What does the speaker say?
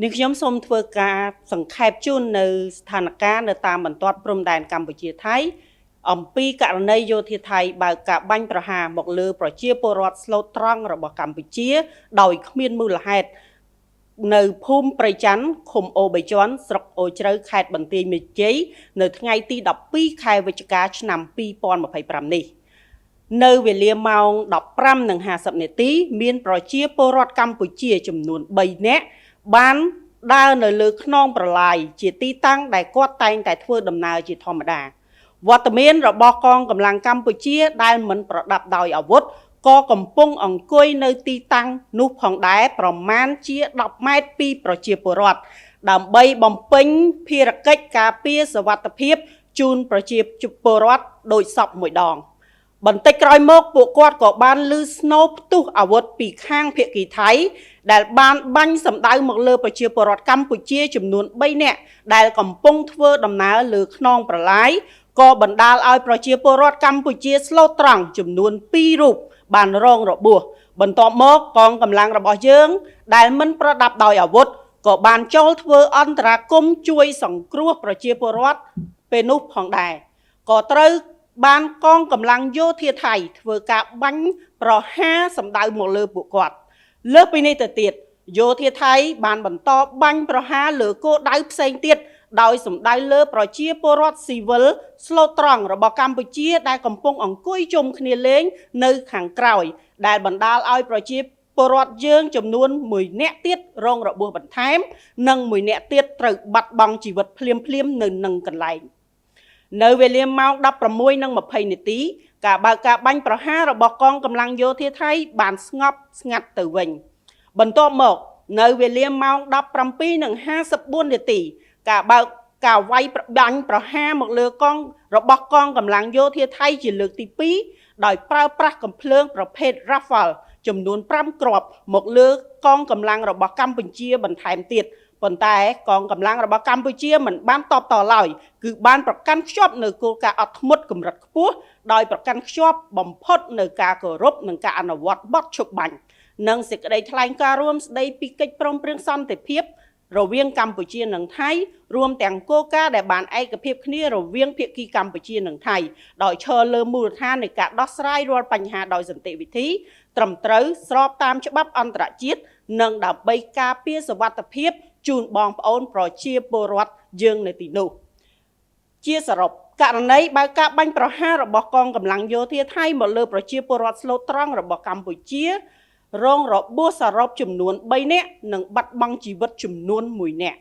នេះខ្ញុំសូមធ្វើការសង្ខេបជូននៅស្ថានភាពនៅតាមបន្ទាត់ព្រំដែនកម្ពុជាថៃអំពីករណីយោធាថៃបើកការបាញ់ប្រហារមកលើប្រជាពលរដ្ឋស្លូតត្រង់របស់កម្ពុជាដោយគ្មានមូលហេតុនៅភូមិព្រៃច័ន្ទឃុំអូបីជាន់ស្រុកអូជ្រៅខេត្តបន្ទាយមានជ័យនៅថ្ងៃទី12ខែវិច្ឆិកាឆ្នាំ2025នេះនៅវេលាម៉ោង 15:50 នាទីមានប្រជាពលរដ្ឋកម្ពុជាចំនួន3នាក់បានដើរនៅលើខ្នងប្រឡាយជាទីតាំងដែលគាត់តែងតែធ្វើដំណើរជាធម្មតាវត្តមានរបស់កងកម្លាំងកម្ពុជាដែលមិនប្រដាប់ដោយអាវុធក៏កំពុងអង្គុយនៅទីតាំងនោះផងដែរប្រមាណជា10ម៉ែត្រពីប្រជាពលរដ្ឋដើម្បីបំពេញភារកិច្ចការពារសុវត្ថិភាពជូនប្រជាពលរដ្ឋដោយសពមួយដងបន្តិចក្រោយមកពួកគាត់ក៏បានឮស្នូរផ្ទុះអាវុធពីខាងភាគីថៃដែលបានបាញ់សម្ដៅមកលើប្រជាពលរដ្ឋកម្ពុជាចំនួន3នាក់ដែលកំពុងធ្វើដំណើរលើខ្នងប្រឡាយក៏បណ្ដាលឲ្យប្រជាពលរដ្ឋកម្ពុជាស្លូតត្រង់ចំនួន2រូបបានរងរបួសបន្ទាប់មកកងកម្លាំងរបស់យើងដែលមិនប្រដាប់ដោយអាវុធក៏បានចូលធ្វើអន្តរាគមន៍ជួយសង្គ្រោះប្រជាពលរដ្ឋពេលនោះផងដែរក៏ត្រូវបានកងកម្លាំងយោធាថៃធ្វើការបាញ់ប្រហារសម្ដៅមកលើពួកគាត់លើសពីនេះទៅទៀតយោធាថៃបានបន្តបាញ់ប្រហារលើគោលដៅផ្សេងទៀតដោយសម្ដៅលើប្រជាពលរដ្ឋស៊ីវិលស្លូតត្រង់របស់កម្ពុជាដែលកំពុងអង្គុយជុំគ្នាលេងនៅខាងក្រោយដែលបណ្ដាលឲ្យប្រជាពលរដ្ឋយើងចំនួន1នាក់ទៀតរងរបួសបន្ថែមនិង1នាក់ទៀតត្រូវបាត់បង់ជីវិតភ្លាមៗនៅនឹងកន្លែងនៅវេលាម៉ោង 16:20 នាទីការបើកការបាញ់ប្រហាររបស់កងកម្លាំងយោធាថៃបានស្ងប់ស្ងាត់ទៅវិញបន្ទាប់មកនៅវេលាម៉ោង 17:54 នាទីការបើកការវាយបាញ់ប្រហារមកលើកងរបស់កងកម្លាំងយោធាថៃជាលើកទី2ដោយប្រើប្រាស់កាំភ្លើងប្រភេទ Rafale ចំនួន5គ្រាប់មកលើកងកម្លាំងរបស់កម្ពុជាបន្ថែមទៀតប៉ុន្តែកងកម្លាំងរបស់កម្ពុជាមិនបានតបតឡើយគឺបានប្រកាន់ខ្ជាប់នៅគោលការណ៍អត់ធ្មត់កម្រិតខ្ពស់ដោយប្រកាន់ខ្ជាប់បំផុតនៅការគោរពនិងការអនុវត្តបទឈប់បាញ់និងសេចក្តីថ្លែងការណ៍រួមស្តីពីកិច្ចព្រមព្រៀងសន្តិភាពរវាងកម្ពុជានិងថៃរួមទាំងគោលការណ៍ដែលបានឯកភាពគ្នារវាងភាគីកម្ពុជានិងថៃដោយឈរលើមូលដ្ឋាននៃការដោះស្រាយរាល់បញ្ហាដោយសន្តិវិធីត្រឹមត្រូវស្របតាមច្បាប់អន្តរជាតិនិងដើម្បីការពារសុវត្ថិភាពជូនបងប្អូនប្រជាពលរដ្ឋយើងនៅទីនោះជាសរុបករណីបើកការបាញ់ប្រហាររបស់កងកម្លាំងយោធាថៃមកលើប្រជាពលរដ្ឋស្លូតត្រង់របស់កម្ពុជារងរបួសសរុបចំនួន3នាក់និងបាត់បង់ជីវិតចំនួន1នាក់